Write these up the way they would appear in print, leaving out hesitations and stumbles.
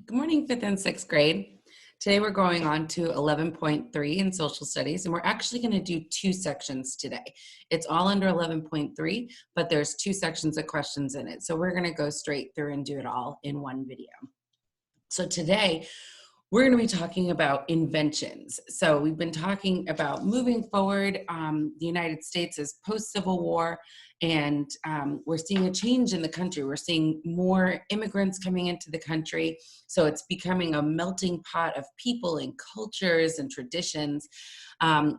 Good morning, fifth and sixth grade. Today we're going on to 11.3 in social studies, and we're actually going to do two sections today. It's all under 11.3, but there's two sections of questions in it. So we're going to go straight through and do it all in one video. So today we're going to be talking about inventions. So we've been talking about moving forward. The United States is post-Civil War, and we're seeing a change in the country. We're seeing more immigrants coming into the country. So it's becoming a melting pot of people and cultures and traditions.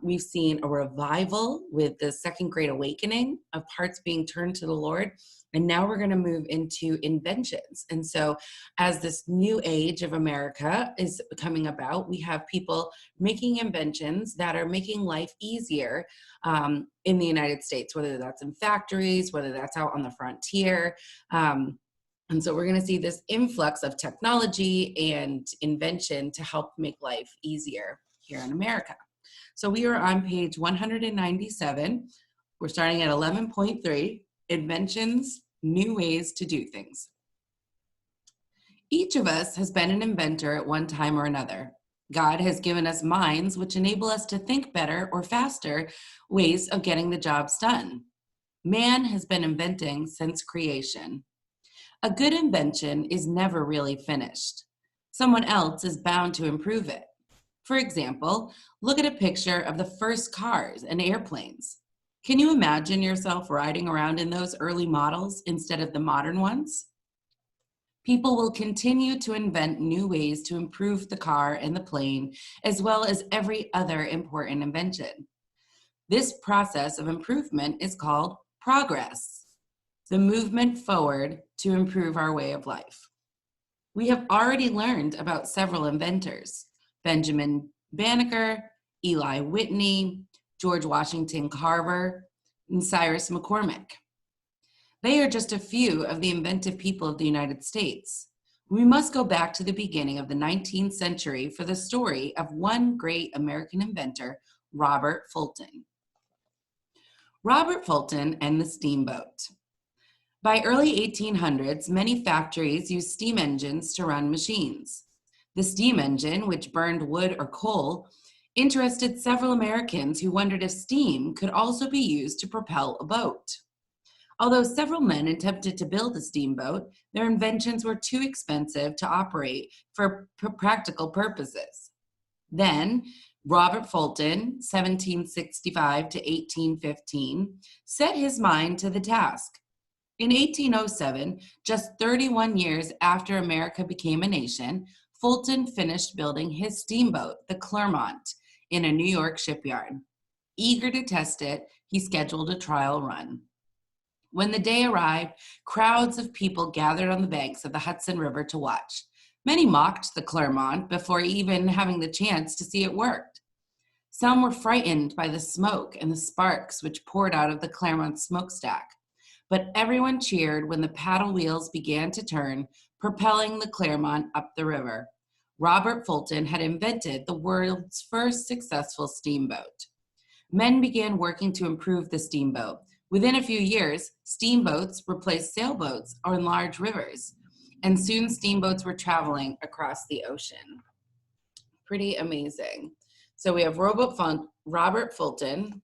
We've seen a revival with the Second Great Awakening of hearts being turned to the Lord. And now we're going to move into inventions. And so as this new age of America is coming about, we have people making inventions that are making life easier in the United States, whether that's in factories, whether that's out on the frontier. And so we're going to see this influx of technology and invention to help make life easier here in America. So we are on page 197. We're starting at 11.3, inventions, new ways to do things. Each of us has been an inventor at one time or another. God has given us minds which enable us to think better or faster ways of getting the jobs done. Man has been inventing since creation. A good invention is never really finished. Someone else is bound to improve it. For example, look at a picture of the first cars and airplanes. Can you imagine yourself riding around in those early models instead of the modern ones? People will continue to invent new ways to improve the car and the plane, as well as every other important invention. This process of improvement is called progress, the movement forward to improve our way of life. We have already learned about several inventors: Benjamin Banneker, Eli Whitney, George Washington Carver, and Cyrus McCormick. They are just a few of the inventive people of the United States. We must go back to the beginning of the 19th century for the story of one great American inventor, Robert Fulton. Robert Fulton and the steamboat. By early 1800s, many factories used steam engines to run machines. The steam engine, which burned wood or coal, interested several Americans who wondered if steam could also be used to propel a boat. Although several men attempted to build a steamboat, their inventions were too expensive to operate for practical purposes. Then, Robert Fulton, 1765 to 1815, set his mind to the task. In 1807, just 31 years after America became a nation, Fulton finished building his steamboat, the Clermont, in a New York shipyard. Eager to test it, he scheduled a trial run. When the day arrived, crowds of people gathered on the banks of the Hudson River to watch. Many mocked the Clermont before even having the chance to see it work. Some were frightened by the smoke and the sparks which poured out of the Clermont smokestack. But everyone cheered when the paddle wheels began to turn, propelling the Clermont up the river. Robert Fulton had invented the world's first successful steamboat. Men began working to improve the steamboat. Within a few years, steamboats replaced sailboats on large rivers, and soon steamboats were traveling across the ocean. Pretty amazing. So we have Robert Fulton,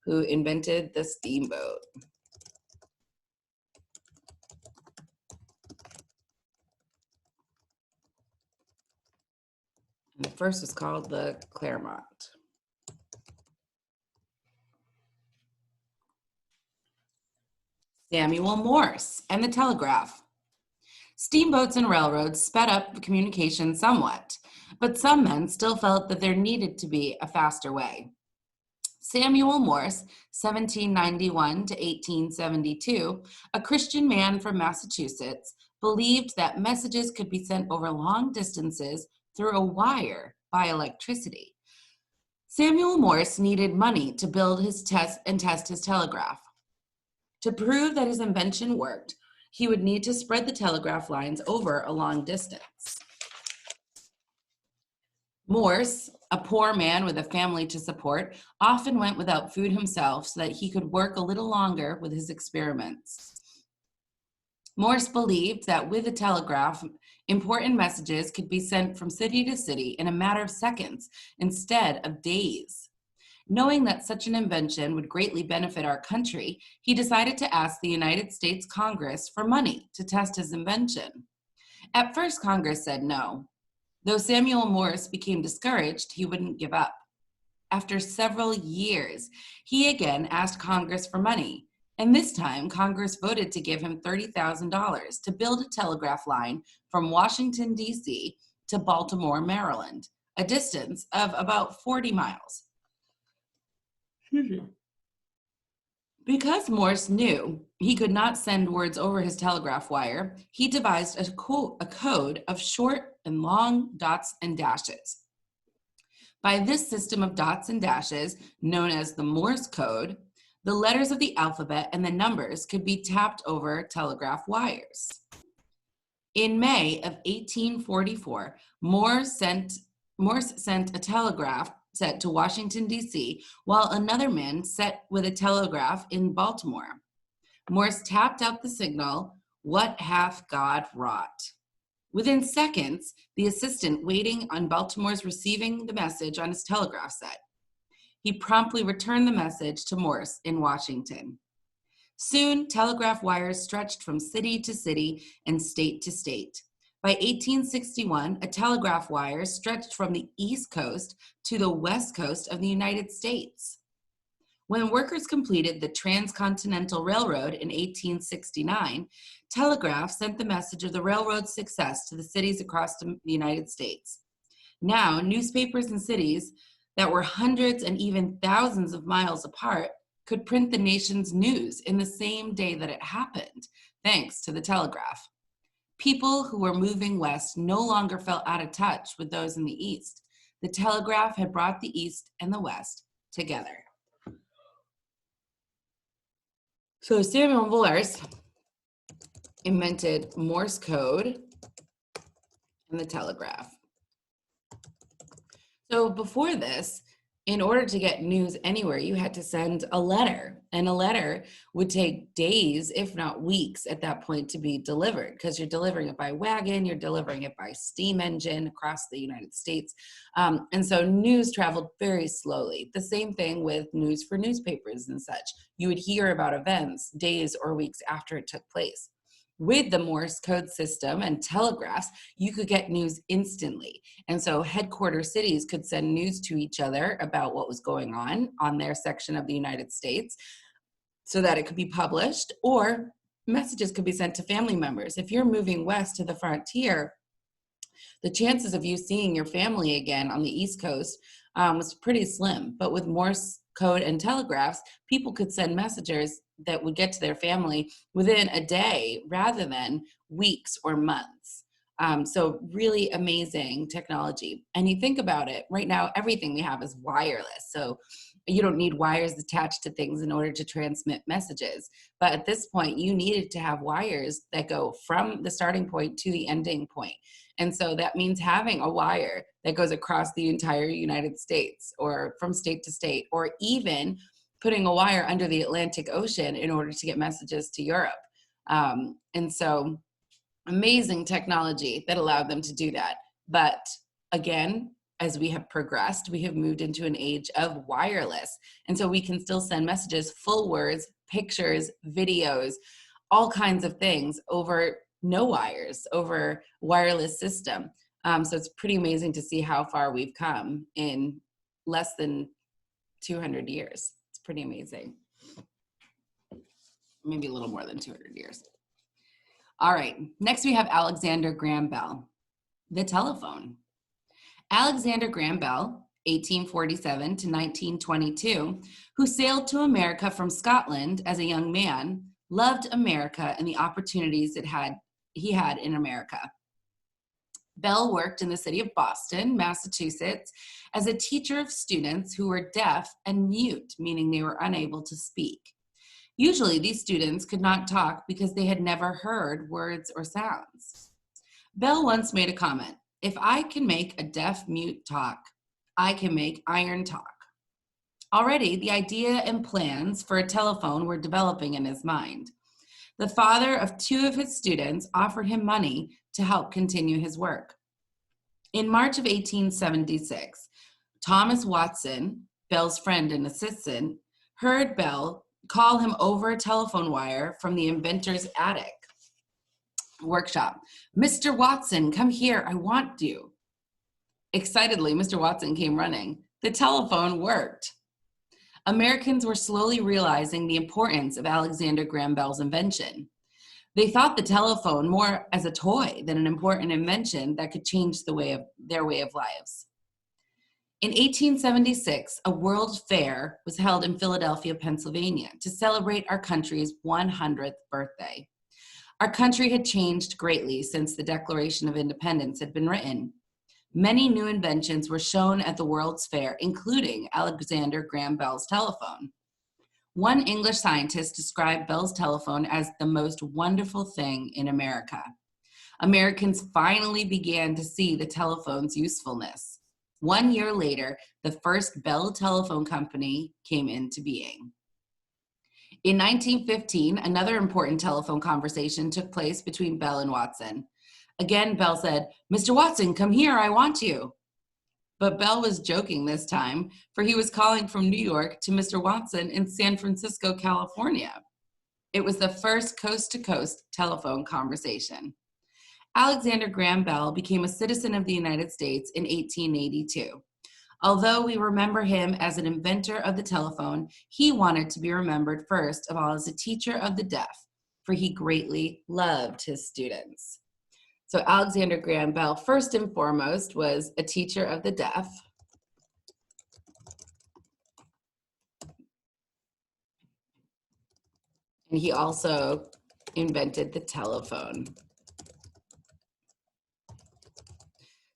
who invented the steamboat. And the first was called the Clermont. Samuel Morse and the telegraph. Steamboats and railroads sped up communication somewhat, but some men still felt that there needed to be a faster way. Samuel Morse, 1791 to 1872, a Christian man from Massachusetts, believed that messages could be sent over long distances through a wire by electricity. Samuel Morse needed money to build his test his telegraph. To prove that his invention worked, he would need to spread the telegraph lines over a long distance. Morse, a poor man with a family to support, often went without food himself so that he could work a little longer with his experiments. Morse believed that with a telegraph, important messages could be sent from city to city in a matter of seconds instead of days. Knowing that such an invention would greatly benefit our country, he decided to ask the United States Congress for money to test his invention. At first, Congress said no. Though Samuel Morse became discouraged, he wouldn't give up. After several years, he again asked Congress for money, and this time Congress voted to give him $30,000 to build a telegraph line from Washington, D.C. to Baltimore, Maryland, a distance of about 40 miles. Because Morse knew he could not send words over his telegraph wire, he devised a code of short and long dots and dashes. By this system of dots and dashes, known as the Morse code, the letters of the alphabet and the numbers could be tapped over telegraph wires. In May of 1844, Morse sent a telegraph set to Washington, D.C., while another man set with a telegraph in Baltimore. Morse tapped out the signal, "What hath God wrought?" Within seconds, the assistant waiting on Baltimore's receiving the message on his telegraph set. He promptly returned the message to Morse in Washington. Soon, telegraph wires stretched from city to city and state to state. By 1861, a telegraph wire stretched from the East Coast to the West Coast of the United States. When workers completed the Transcontinental Railroad in 1869, telegraph sent the message of the railroad's success to the cities across the United States. Now, newspapers in cities that were hundreds and even thousands of miles apart could print the nation's news in the same day that it happened, thanks to the telegraph. People who were moving west no longer felt out of touch with those in the East. The telegraph had brought the East and the West together. So Samuel Morse invented Morse code and the telegraph. So before this, in order to get news anywhere, you had to send a letter, and a letter would take days, if not weeks at that point to be delivered, because you're delivering it by wagon, you're delivering it by steam engine across the United States. And so news traveled very slowly. The same thing with news for newspapers and such. You would hear about events days or weeks after it took place. With the Morse code system and telegraphs, you could get news instantly. And so headquarter cities could send news to each other about what was going on their section of the United States so that it could be published, or messages could be sent to family members. If you're moving west to the frontier, the chances of you seeing your family again on the East Coast was pretty slim. But with Morse code and telegraphs, people could send messages that would get to their family within a day rather than weeks or months. So really amazing technology. And you think about it, right now, everything we have is wireless. So you don't need wires attached to things in order to transmit messages. But at this point, you needed to have wires that go from the starting point to the ending point. And so that means having a wire that goes across the entire United States or from state to state, or even putting a wire under the Atlantic Ocean in order to get messages to Europe. And so amazing technology that allowed them to do that. But again, as we have progressed, we have moved into an age of wireless. And so we can still send messages, full words, pictures, videos, all kinds of things over no wires, over wireless system. So it's pretty amazing to see how far we've come in less than 200 years. It's pretty amazing. Maybe a little more than 200 years. All right, next we have Alexander Graham Bell, the telephone. Alexander Graham Bell, 1847 to 1922, who sailed to America from Scotland as a young man, loved America and the opportunities he had in America. Bell worked in the city of Boston, Massachusetts, as a teacher of students who were deaf and mute, meaning they were unable to speak. Usually, these students could not talk because they had never heard words or sounds. Bell once made a comment, "If I can make a deaf-mute talk, I can make iron talk." Already, the idea and plans for a telephone were developing in his mind. The father of two of his students offered him money to help continue his work. In March of 1876, Thomas Watson, Bell's friend and assistant, heard Bell call him over a telephone wire from the inventor's attic workshop. "Mr. Watson, come here, I want you." Excitedly, Mr. Watson came running. The telephone worked. Americans were slowly realizing the importance of Alexander Graham Bell's invention. They thought the telephone more as a toy than an important invention that could change their way of lives. In 1876, a World Fair was held in Philadelphia, Pennsylvania, to celebrate our country's 100th birthday. Our country had changed greatly since the Declaration of Independence had been written. Many new inventions were shown at the World's Fair, including Alexander Graham Bell's telephone. One English scientist described Bell's telephone as the most wonderful thing in America. Americans finally began to see the telephone's usefulness. 1 year later, the first Bell Telephone Company came into being. In 1915, another important telephone conversation took place between Bell and Watson. Again, Bell said, "Mr. Watson, come here, I want you." But Bell was joking this time, for he was calling from New York to Mr. Watson in San Francisco, California. It was the first coast-to-coast telephone conversation. Alexander Graham Bell became a citizen of the United States in 1882. Although we remember him as an inventor of the telephone, he wanted to be remembered first of all as a teacher of the deaf, for he greatly loved his students. So Alexander Graham Bell, first and foremost, was a teacher of the deaf. And he also invented the telephone.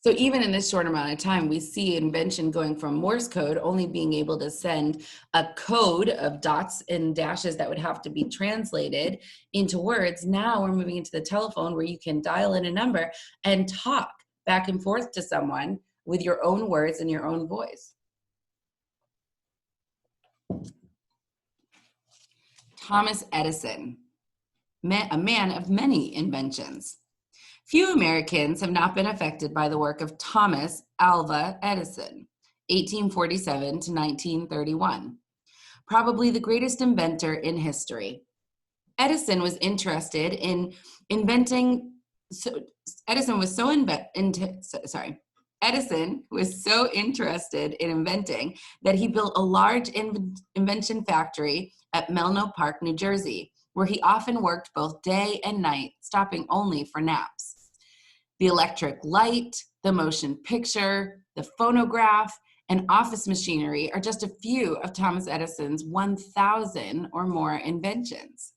So even in this short amount of time, we see invention going from Morse code, only being able to send a code of dots and dashes that would have to be translated into words. Now we're moving into the telephone where you can dial in a number and talk back and forth to someone with your own words and your own voice. Thomas Edison, a man of many inventions. Few Americans have not been affected by the work of Thomas Alva Edison, 1847 to 1931, probably the greatest inventor in history. Edison was interested in inventing, Edison was so interested in inventing that he built a large invention factory at Menlo Park, New Jersey, where he often worked both day and night, stopping only for naps. The electric light, the motion picture, the phonograph, and office machinery are just a few of Thomas Edison's 1,000 or more inventions.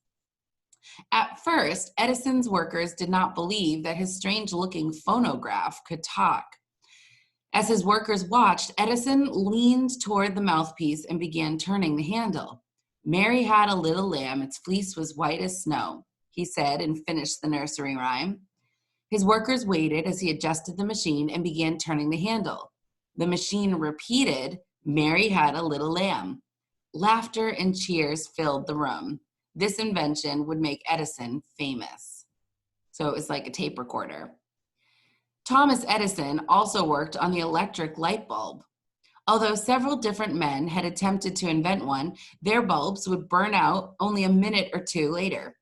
At first, Edison's workers did not believe that his strange-looking phonograph could talk. As his workers watched, Edison leaned toward the mouthpiece and began turning the handle. "Mary had a little lamb, its fleece was white as snow," he said and finished the nursery rhyme. His workers waited as he adjusted the machine and began turning the handle. The machine repeated, "Mary had a little lamb." Laughter and cheers filled the room. This invention would make Edison famous. So it was like a tape recorder. Thomas Edison also worked on the electric light bulb. Although several different men had attempted to invent one, their bulbs would burn out only a minute or two later.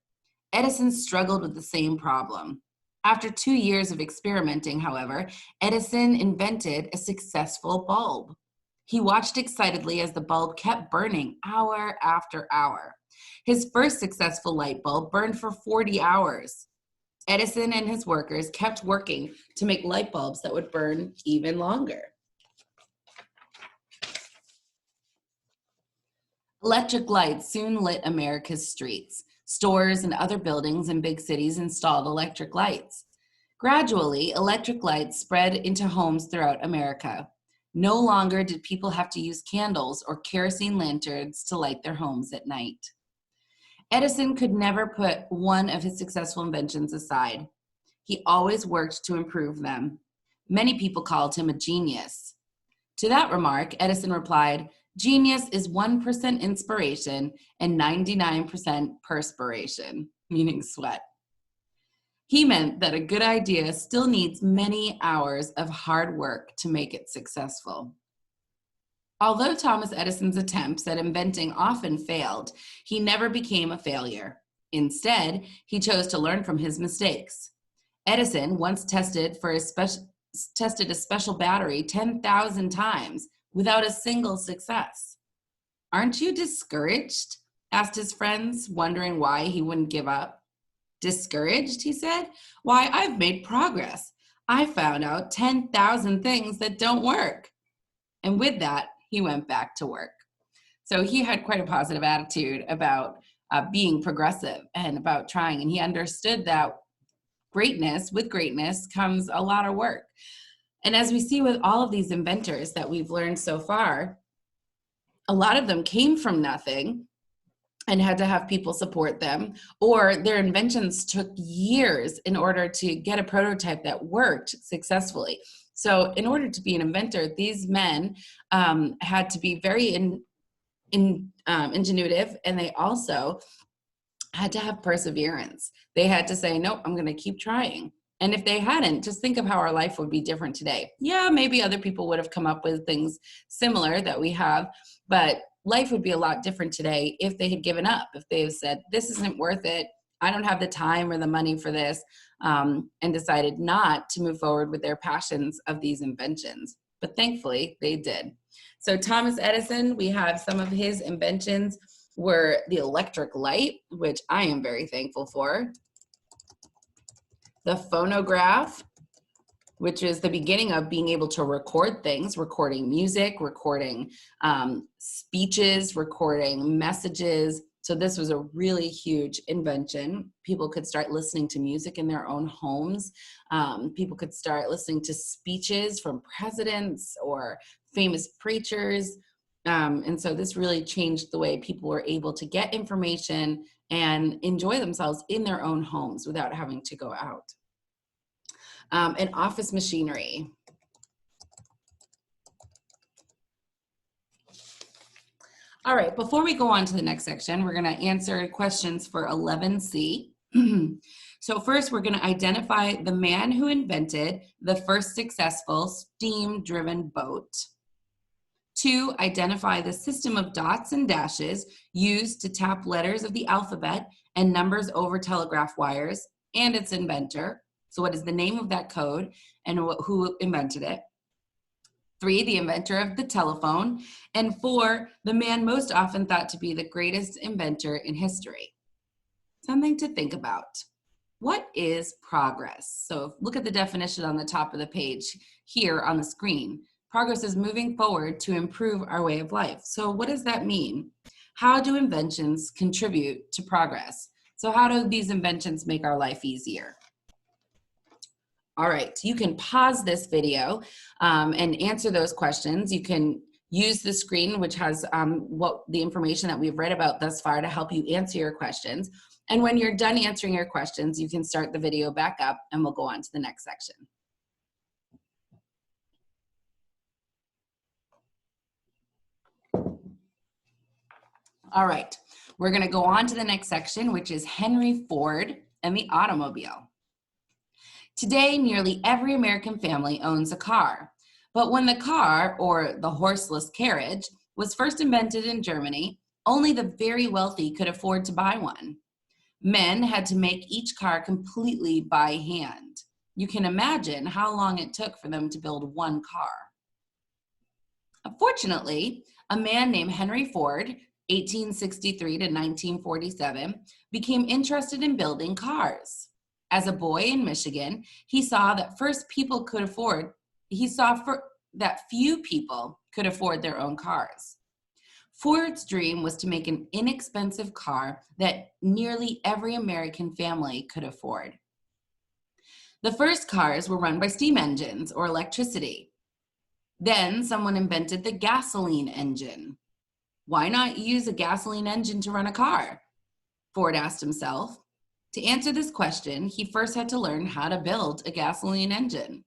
Edison struggled with the same problem. After 2 years of experimenting, however, Edison invented a successful bulb. He watched excitedly as the bulb kept burning hour after hour. His first successful light bulb burned for 40 hours. Edison and his workers kept working to make light bulbs that would burn even longer. Electric lights soon lit America's streets. Stores and other buildings in big cities installed electric lights. Gradually, electric lights spread into homes throughout America. No longer did people have to use candles or kerosene lanterns to light their homes at night. Edison could never put one of his successful inventions aside. He always worked to improve them. Many people called him a genius. To that remark, Edison replied, "Genius is 1% inspiration and 99% perspiration." meaning sweat. He meant that a good idea still needs many hours of hard work to make it successful. Although Thomas Edison's attempts at inventing often failed, he never became a failure. Instead, he chose to learn from his mistakes. Edison once tested a special battery 10,000 times without a single success. "Aren't you discouraged?" asked his friends, wondering why he wouldn't give up. "Discouraged?" he said. "Why, I've made progress. I found out 10,000 things that don't work." And with that, he went back to work. So he had quite a positive attitude about being progressive and about trying. And he understood that with greatness comes a lot of work. And as we see with all of these inventors that we've learned so far, a lot of them came from nothing and had to have people support them, or their inventions took years in order to get a prototype that worked successfully. So in order to be an inventor, these men had to be very ingenuitive, and they also had to have perseverance. They had to say, nope, I'm going to keep trying. And if they hadn't, just think of how our life would be different today. Yeah, maybe other people would have come up with things similar that we have, but life would be a lot different today if they had given up, if they have said, this isn't worth it, I don't have the time or the money for this, and decided not to move forward with their passions of these inventions. But thankfully, they did. So Thomas Edison, we have some of his inventions were the electric light, which I am very thankful for. The phonograph, which is the beginning of being able to record things, recording music, recording speeches, recording messages. So this was a really huge invention. People could start listening to music in their own homes. People could start listening to speeches from presidents or famous preachers. And so this really changed the way people were able to get information and enjoy themselves in their own homes without having to go out. And office machinery. All right, before we go on to the next section, we're going to answer questions for 11C. So first, we're going to identify the man who invented the first successful steam-driven boat. 2, identify the system of dots and dashes used to tap letters of the alphabet and numbers over telegraph wires and its inventor. So what is the name of that code and who invented it? 3, the inventor of the telephone. And 4, the man most often thought to be the greatest inventor in history. Something to think about. What is progress? So look at the definition on the top of the page here on the screen. Progress is moving forward to improve our way of life. So what does that mean? How do inventions contribute to progress? So how do these inventions make our life easier? All right, you can pause this video and answer those questions. You can use the screen, which has the information that we've read about thus far to help you answer your questions. And when you're done answering your questions, you can start the video back up and we'll go on to the next section. All right, we're gonna go on to the next section, which is Henry Ford and the automobile. Today, nearly every American family owns a car. But when the car, or the horseless carriage, was first invented in Germany, only the very wealthy could afford to buy one. Men had to make each car completely by hand. You can imagine how long it took for them to build one car. Fortunately, a man named Henry Ford, 1863 to 1947, became interested in building cars. As a boy in Michigan, he saw that few people could afford their own cars. Ford's dream was to make an inexpensive car that nearly every American family could afford. The first cars were run by steam engines or electricity. Then someone invented the gasoline engine. Why not use a gasoline engine to run a car? Ford asked himself. To answer this question, he first had to learn how to build a gasoline engine.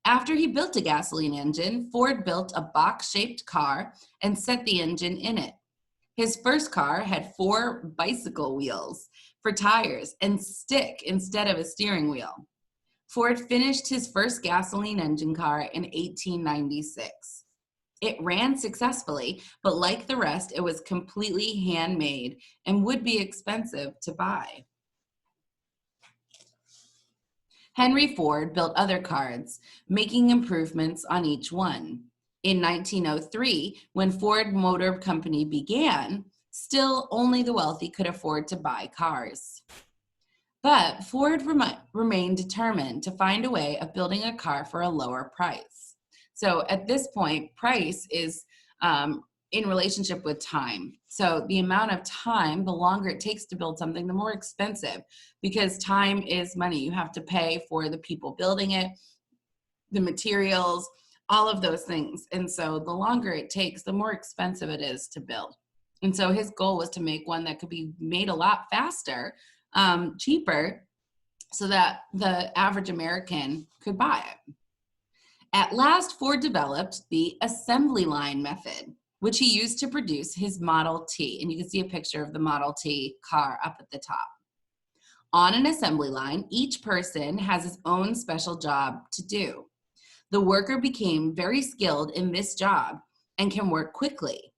After he built a gasoline engine, Ford built a box-shaped car and set the engine in it. His first car had 4 bicycle wheels for tires and stick instead of a steering wheel. Ford finished his first gasoline engine car in 1896. It ran successfully, but like the rest, it was completely handmade and would be expensive to buy. Henry Ford built other cars, making improvements on each one. In 1903, when Ford Motor Company began, still only the wealthy could afford to buy cars. But Ford remained determined to find a way of building a car for a lower price. So at this point, price is in relationship with time. So the amount of time, the longer it takes to build something, the more expensive, because time is money. You have to pay for the people building it, the materials, all of those things. And so the longer it takes, the more expensive it is to build. And so his goal was to make one that could be made a lot faster, cheaper, so that the average American could buy it. At last, Ford developed the assembly line method, which he used to produce his Model T. And you can see a picture of the Model T car up at the top. On an assembly line, each person has his own special job to do. The worker became very skilled in this job and can work quickly.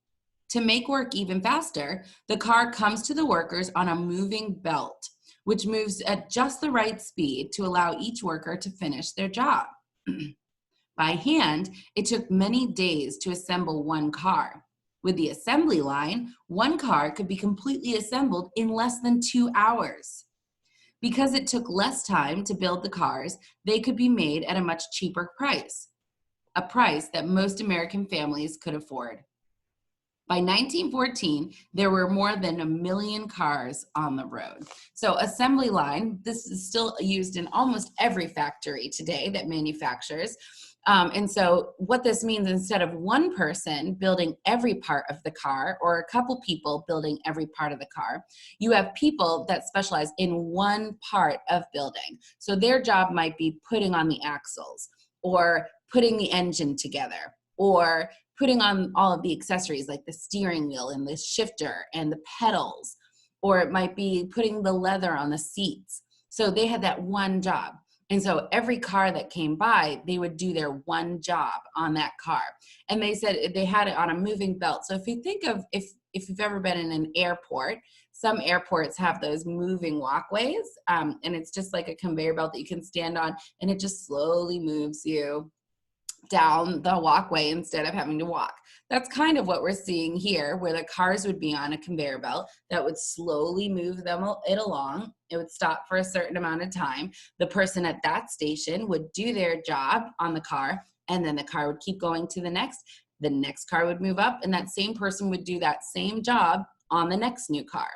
To make work even faster, the car comes to the workers on a moving belt, which moves at just the right speed to allow each worker to finish their job. By hand, it took many days to assemble one car. With the assembly line, one car could be completely assembled in less than 2 hours. Because it took less time to build the cars, they could be made at a much cheaper price, a price that most American families could afford. By 1914, there were more than 1 million cars on the road. So assembly line, this is still used in almost every factory today that manufactures. And so what this means, instead of one person building every part of the car or a couple people building every part of the car, you have people that specialize in one part of building. So their job might be putting on the axles or putting the engine together or putting on all of the accessories like the steering wheel and the shifter and the pedals, or it might be putting the leather on the seats. So they had that one job. And so every car that came by, they would do their one job on that car. And they said they had it on a moving belt. So if you think of, if you've ever been in an airport, some airports have those moving walkways, and it's just like a conveyor belt that you can stand on, and it just slowly moves you down the walkway instead of having to walk. That's kind of what we're seeing here, where the cars would be on a conveyor belt that would slowly move it along. It would stop for a certain amount of time. The person at that station would do their job on the car, and then the car would keep going to the next. The next car would move up, and that same person would do that same job on the next new car.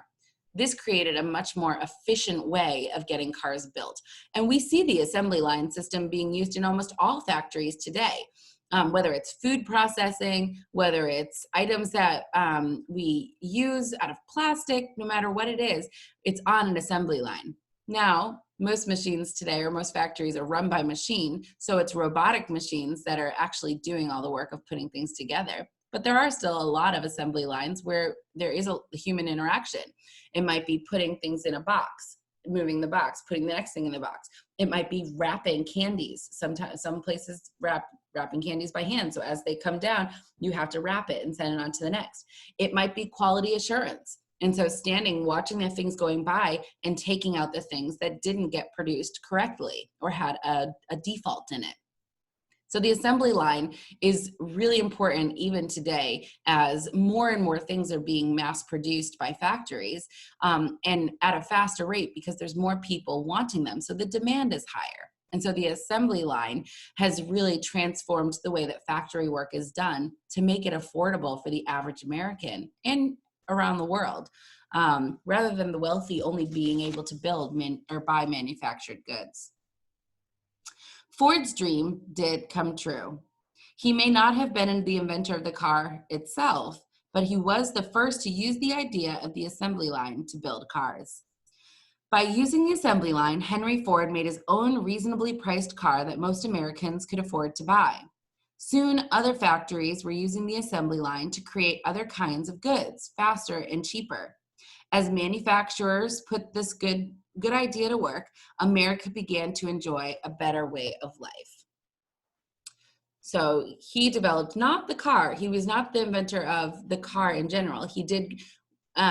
This created a much more efficient way of getting cars built. And we see the assembly line system being used in almost all factories today, whether it's food processing, whether it's items that we use out of plastic, no matter what it is, it's on an assembly line. Now, most machines today, or most factories, are run by machine, so it's robotic machines that are actually doing all the work of putting things together. But there are still a lot of assembly lines where there is a human interaction. It might be putting things in a box, moving the box, putting the next thing in the box. It might be wrapping candies. Sometimes some places wrapping candies by hand. So as they come down, you have to wrap it and send it on to the next. It might be quality assurance. And so standing, watching the things going by and taking out the things that didn't get produced correctly or had a default in it. So the assembly line is really important even today, as more and more things are being mass produced by factories, and at a faster rate because there's more people wanting them. So the demand is higher. And so the assembly line has really transformed the way that factory work is done to make it affordable for the average American and around the world, rather than the wealthy only being able to build or buy manufactured goods. Ford's dream did come true. He may not have been the inventor of the car itself, but he was the first to use the idea of the assembly line to build cars. By using the assembly line, Henry Ford made his own reasonably priced car that most Americans could afford to buy. Soon, other factories were using the assembly line to create other kinds of goods, faster and cheaper. As manufacturers put this good idea to work, America began to enjoy a better way of life. So he developed not the car. He was not the inventor of the car in general. He did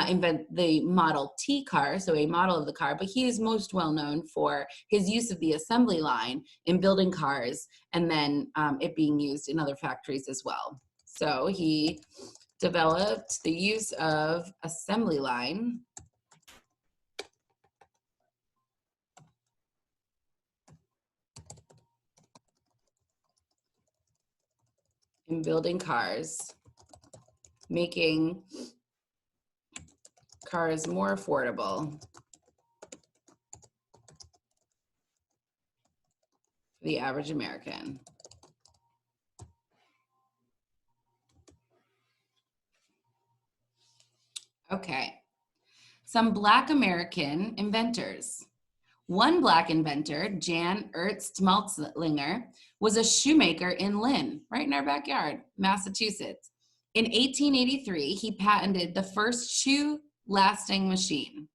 invent the Model T car, so a model of the car, but he is most well known for his use of the assembly line in building cars, and then it being used in other factories as well. So he developed the use of assembly line in building cars, making cars more affordable for the average American. Okay, some Black American inventors. One Black inventor, Jan Ernst Malzlinger, was a shoemaker in Lynn, right in our backyard, Massachusetts. In 1883, he patented the first shoe lasting machine.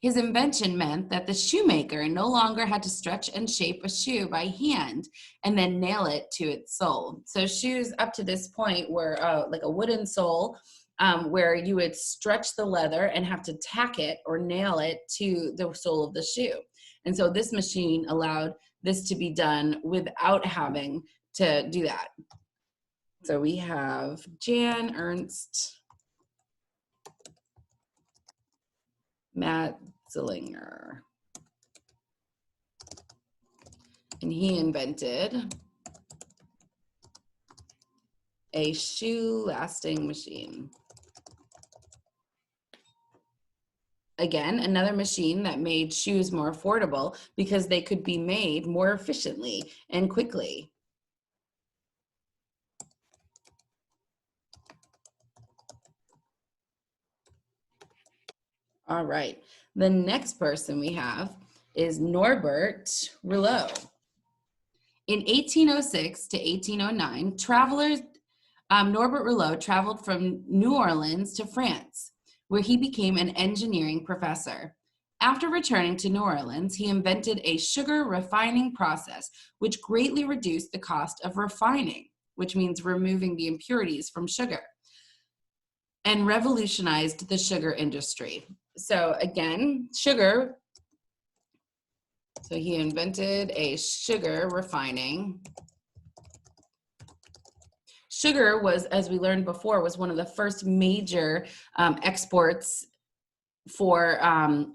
His invention meant that the shoemaker no longer had to stretch and shape a shoe by hand and then nail it to its sole. So shoes up to this point were like a wooden sole where you would stretch the leather and have to tack it or nail it to the sole of the shoe. And so this machine allowed this to be done without having to do that. So we have Jan Ernst Matzelinger. And he invented a shoe lasting machine. Again, another machine that made shoes more affordable because they could be made more efficiently and quickly. All right, the next person we have is Norbert Rouleau. In 1806 to 1809, Norbert Rouleau traveled from New Orleans to France, where he became an engineering professor. After returning to New Orleans, he invented a sugar refining process, which greatly reduced the cost of refining, which means removing the impurities from sugar, and revolutionized the sugar industry. So again, sugar. So he invented a sugar refining. Sugar was, as we learned before, was one of the first major exports for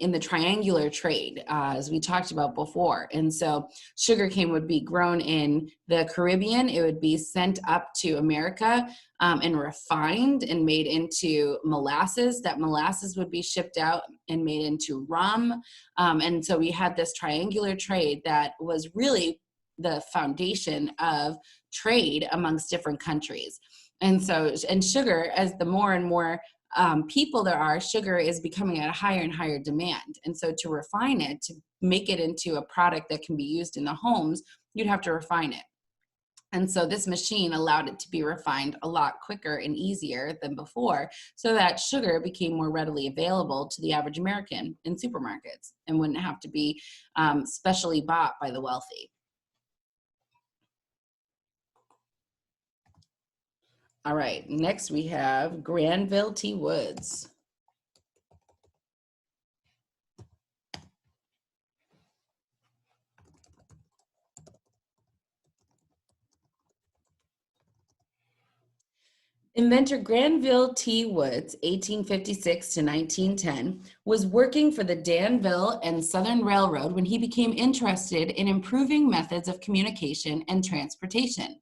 in the triangular trade, as we talked about before. And so sugarcane would be grown in the Caribbean. It would be sent up to America and refined and made into molasses. That molasses would be shipped out and made into rum. And so we had this triangular trade that was really the foundation of trade amongst different countries. And so, and sugar, as the more and more people there are, sugar is becoming at a higher and higher demand. And so to refine it, to make it into a product that can be used in the homes, you'd have to refine it. And so this machine allowed it to be refined a lot quicker and easier than before, so that sugar became more readily available to the average American in supermarkets and wouldn't have to be specially bought by the wealthy. All right, next we have Granville T. Woods. Inventor Granville T. Woods, 1856 to 1910, was working for the Danville and Southern Railroad when he became interested in improving methods of communication and transportation.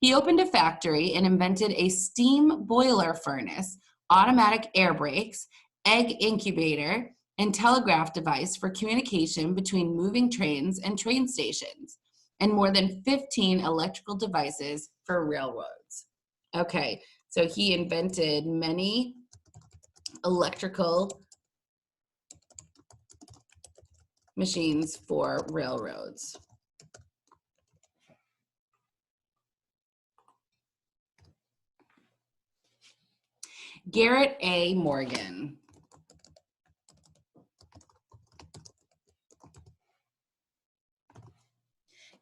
He opened a factory and invented a steam boiler furnace, automatic air brakes, egg incubator, and telegraph device for communication between moving trains and train stations, and more than 15 electrical devices for railroads. Okay, so he invented many electrical machines for railroads. Garrett A. Morgan.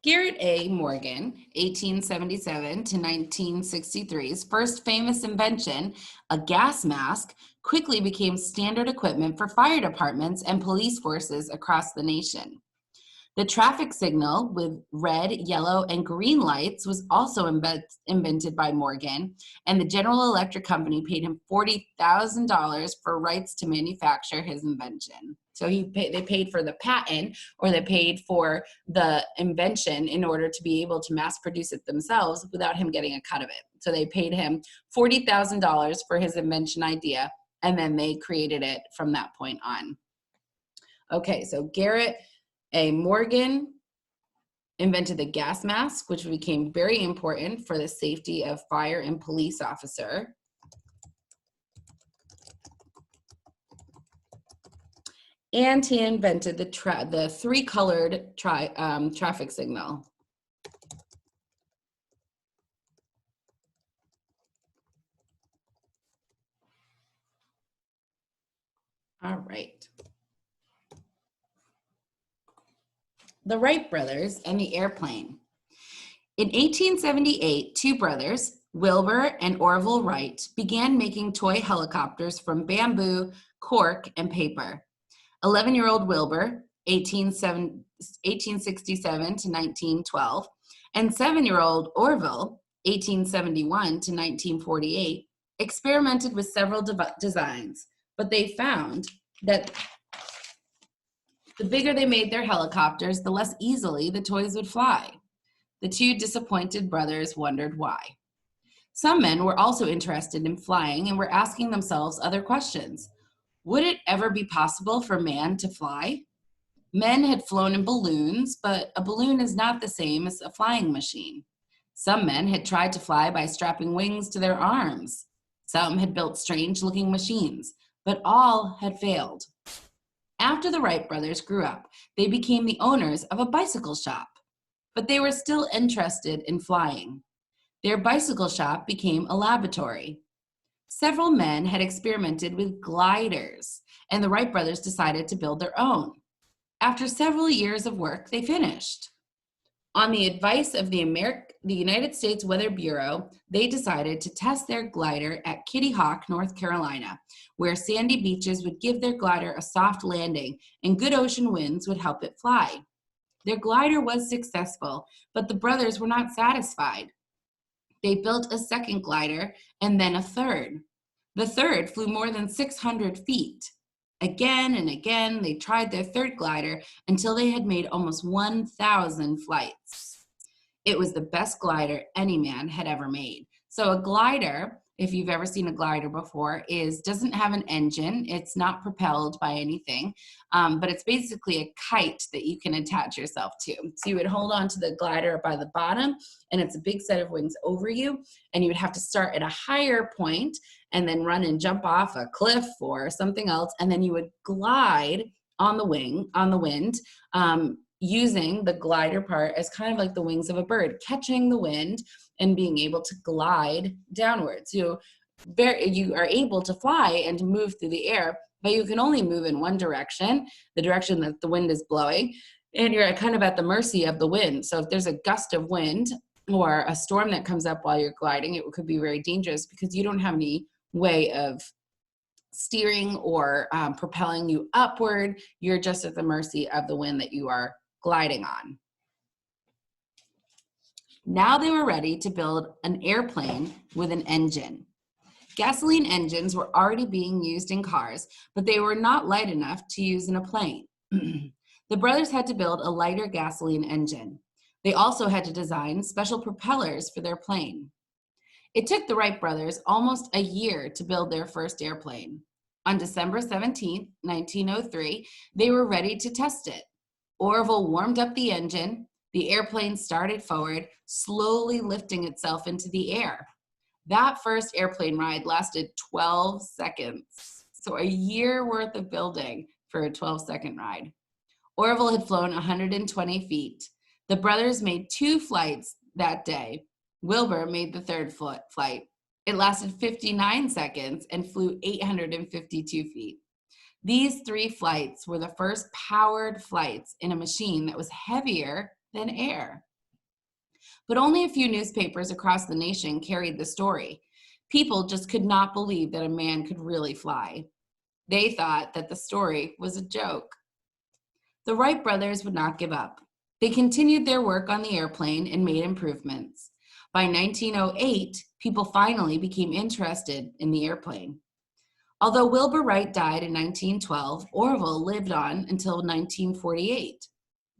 Garrett A. Morgan, 1877 to 1963's first famous invention, a gas mask, quickly became standard equipment for fire departments and police forces across the nation. The traffic signal with red, yellow, and green lights was also invented by Morgan, and the General Electric Company paid him $40,000 for rights to manufacture his invention. So they paid for the patent, or they paid for the invention in order to be able to mass produce it themselves without him getting a cut of it. So they paid him $40,000 for his invention idea, and then they created it from that point on. Okay, so Garrett A. Morgan invented the gas mask, which became very important for the safety of fire and police officer. And he invented the three-colored traffic signal. All right. The Wright brothers and the airplane. In 1878, two brothers, Wilbur and Orville Wright, began making toy helicopters from bamboo, cork, and paper. 11-year-old Wilbur, 1867 to 1912, and 7-year-old Orville, 1871 to 1948, experimented with several designs, but they found that the bigger they made their helicopters, the less easily the toys would fly. The two disappointed brothers wondered why. Some men were also interested in flying and were asking themselves other questions. Would it ever be possible for man to fly? Men had flown in balloons, but a balloon is not the same as a flying machine. Some men had tried to fly by strapping wings to their arms. Some had built strange-looking machines, but all had failed. After the Wright brothers grew up, they became the owners of a bicycle shop, but they were still interested in flying. Their bicycle shop became a laboratory. Several men had experimented with gliders, and the Wright brothers decided to build their own. After several years of work, they finished. On the advice of the United States Weather Bureau, they decided to test their glider at Kitty Hawk, North Carolina, where sandy beaches would give their glider a soft landing and good ocean winds would help it fly. Their glider was successful, but the brothers were not satisfied. They built a second glider and then a third. The third flew more than 600 feet. Again and again, they tried their third glider until they had made almost 1,000 flights. It was the best glider any man had ever made. So a glider, if you've ever seen a glider before, doesn't have an engine. It's not propelled by anything, but it's basically a kite that you can attach yourself to. So you would hold on to the glider by the bottom, and it's a big set of wings over you, and you would have to start at a higher point and then run and jump off a cliff or something else, and then you would glide on the wind, using the glider part as kind of like the wings of a bird, catching the wind and being able to glide downwards. You are able to fly and to move through the air, but you can only move in one direction, the direction that the wind is blowing, and you're kind of at the mercy of the wind. So if there's a gust of wind or a storm that comes up while you're gliding, it could be very dangerous because you don't have any way of steering or propelling you upward. You're just at the mercy of the wind that you are gliding on. Now they were ready to build an airplane with an engine. Gasoline engines were already being used in cars, but they were not light enough to use in a plane. The brothers had to build a lighter gasoline engine. They also had to design special propellers for their plane. It took the Wright brothers almost a year to build their first airplane. On December 17, 1903, they were ready to test it. Orville warmed up the engine. The airplane started forward, slowly lifting itself into the air. That first airplane ride lasted 12 seconds. So a year worth of building for a 12-second ride. Orville had flown 120 feet. The brothers made 2 flights that day. Wilbur made the third flight. It lasted 59 seconds and flew 852 feet. These 3 flights were the first powered flights in a machine that was heavier than air. But only a few newspapers across the nation carried the story. People just could not believe that a man could really fly. They thought that the story was a joke. The Wright brothers would not give up. They continued their work on the airplane and made improvements. By 1908, people finally became interested in the airplane. Although Wilbur Wright died in 1912, Orville lived on until 1948.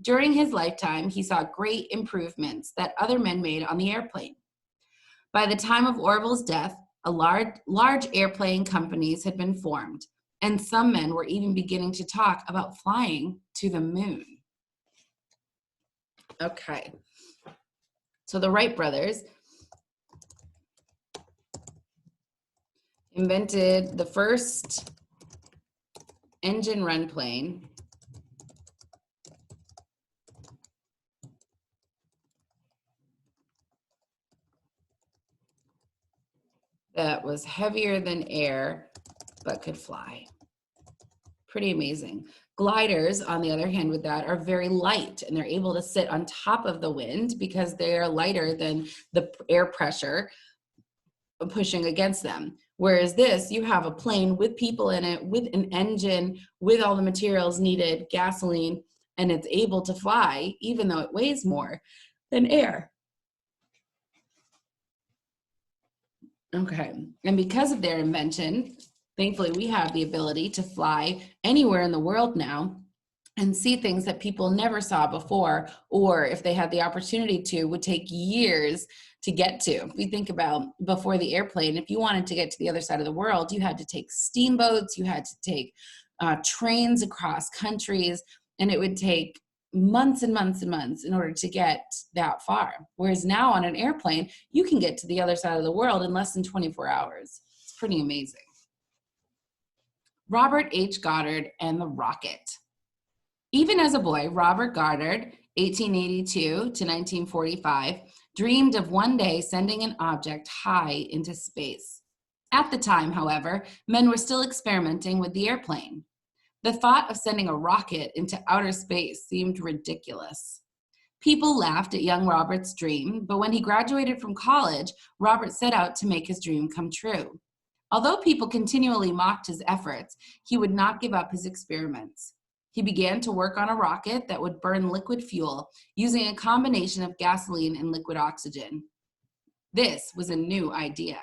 During his lifetime, he saw great improvements that other men made on the airplane. By the time of Orville's death, large airplane companies had been formed, and some men were even beginning to talk about flying to the moon. Okay, so the Wright brothers invented the first engine run plane that was heavier than air but could fly. Pretty amazing. Gliders, on the other hand, with that are very light, and they're able to sit on top of the wind because they are lighter than the air pressure pushing against them. Whereas this, you have a plane with people in it, with an engine, with all the materials needed, gasoline, and it's able to fly even though it weighs more than air. Okay, and because of their invention, thankfully we have the ability to fly anywhere in the world now and see things that people never saw before, or if they had the opportunity to, would take years to get to. If we think about before the airplane, if you wanted to get to the other side of the world, you had to take steamboats, you had to take trains across countries, and it would take months and months and months in order to get that far. Whereas now on an airplane, you can get to the other side of the world in less than 24 hours. It's pretty amazing. Robert H. Goddard and the rocket. Even as a boy, Robert Goddard, 1882 to 1945, dreamed of one day sending an object high into space. At the time, however, men were still experimenting with the airplane. The thought of sending a rocket into outer space seemed ridiculous. People laughed at young Robert's dream, but when he graduated from college, Robert set out to make his dream come true. Although people continually mocked his efforts, he would not give up his experiments. He began to work on a rocket that would burn liquid fuel using a combination of gasoline and liquid oxygen. This was a new idea.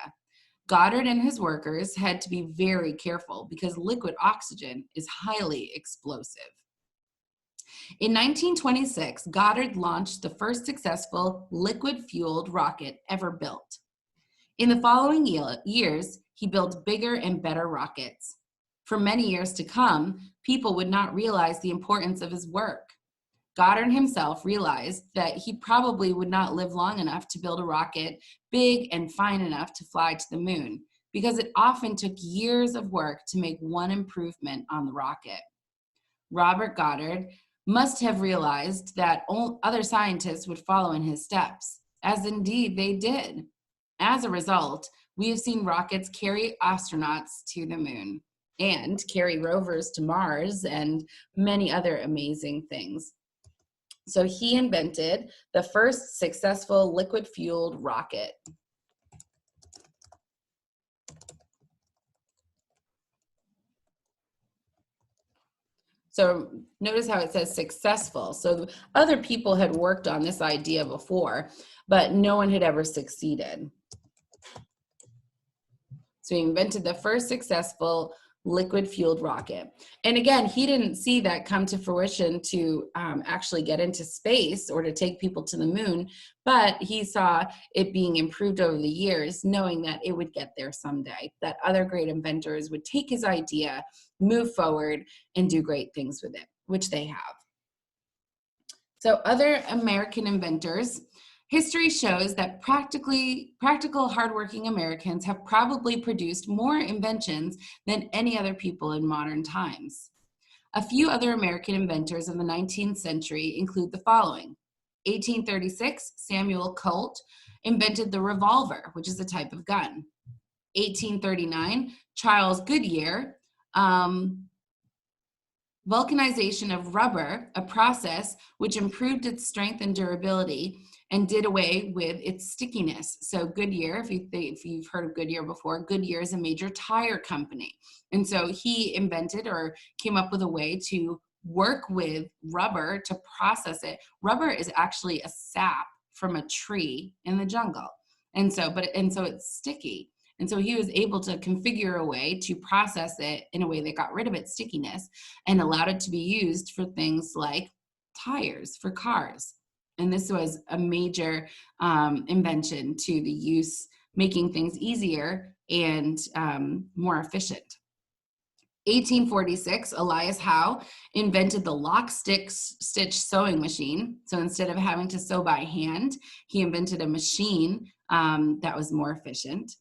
Goddard and his workers had to be very careful because liquid oxygen is highly explosive. In 1926, Goddard launched the first successful liquid-fueled rocket ever built. In the following years, he built bigger and better rockets. For many years to come, people would not realize the importance of his work. Goddard himself realized that he probably would not live long enough to build a rocket big and fine enough to fly to the moon, because it often took years of work to make one improvement on the rocket. Robert Goddard must have realized that other scientists would follow in his steps, as indeed they did. As a result, we have seen rockets carry astronauts to the moon and carry rovers to Mars and many other amazing things. So he invented the first successful liquid-fueled rocket. So notice how it says successful. So other people had worked on this idea before, but no one had ever succeeded. So he invented the first successful liquid-fueled rocket. And again, he didn't see that come to fruition to actually get into space or to take people to the moon, but he saw it being improved over the years, knowing that it would get there someday, that other great inventors would take his idea, move forward, and do great things with it, which they have. So other American inventors. History shows that practical, hardworking Americans have probably produced more inventions than any other people in modern times. A few other American inventors of the 19th century include the following. 1836, Samuel Colt invented the revolver, which is a type of gun. 1839, Charles Goodyear Vulcanization of rubber, a process which improved its strength and durability and did away with its stickiness. So Goodyear, if you've heard of Goodyear before, Goodyear is a major tire company. And so he invented or came up with a way to work with rubber to process it. Rubber is actually a sap from a tree in the jungle. And so it's sticky. And so he was able to configure a way to process it in a way that got rid of its stickiness and allowed it to be used for things like tires for cars. And this was a major invention to the use, making things easier and more efficient. 1846, Elias Howe invented the lock stitch sewing machine. So instead of having to sew by hand, he invented a machine that was more efficient.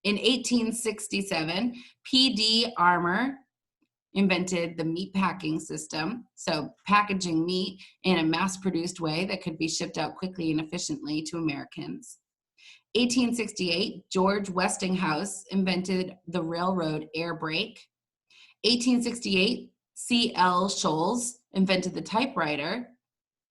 In 1867, P.D. Armour invented the meat packing system, so packaging meat in a mass-produced way that could be shipped out quickly and efficiently to Americans. 1868, George Westinghouse invented the railroad air brake. 1868, C.L. Sholes invented the typewriter.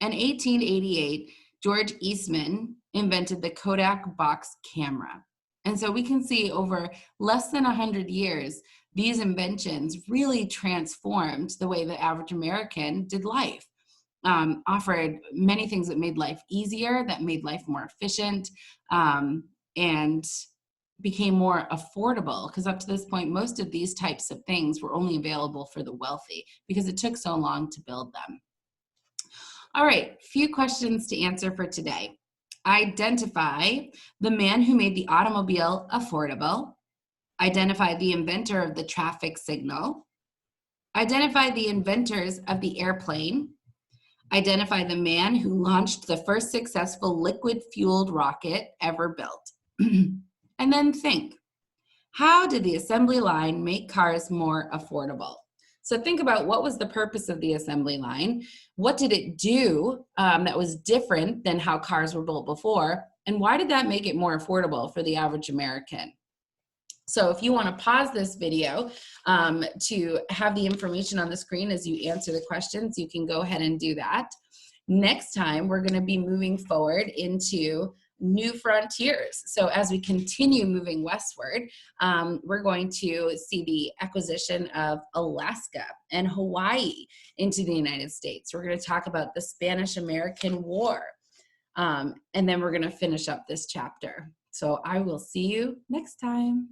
And 1888, George Eastman invented the Kodak box camera. And so we can see over less than 100 years, these inventions really transformed the way the average American did life, offered many things that made life easier, that made life more efficient, and became more affordable, because up to this point, most of these types of things were only available for the wealthy because it took so long to build them. All right, few questions to answer for today. Identify the man who made the automobile affordable. Identify the inventor of the traffic signal. Identify the inventors of the airplane. Identify the man who launched the first successful liquid-fueled rocket ever built. And then think, how did the assembly line make cars more affordable? So think about, what was the purpose of the assembly line? What did it do that was different than how cars were built before? And why did that make it more affordable for the average American? So if you want to pause this video to have the information on the screen as you answer the questions, you can go ahead and do that. Next time, we're going to be moving forward into new frontiers. So as we continue moving westward, we're going to see the acquisition of Alaska and Hawaii into the United States. We're going to talk about the Spanish-American War, and then we're going to finish up this chapter. So I will see you next time.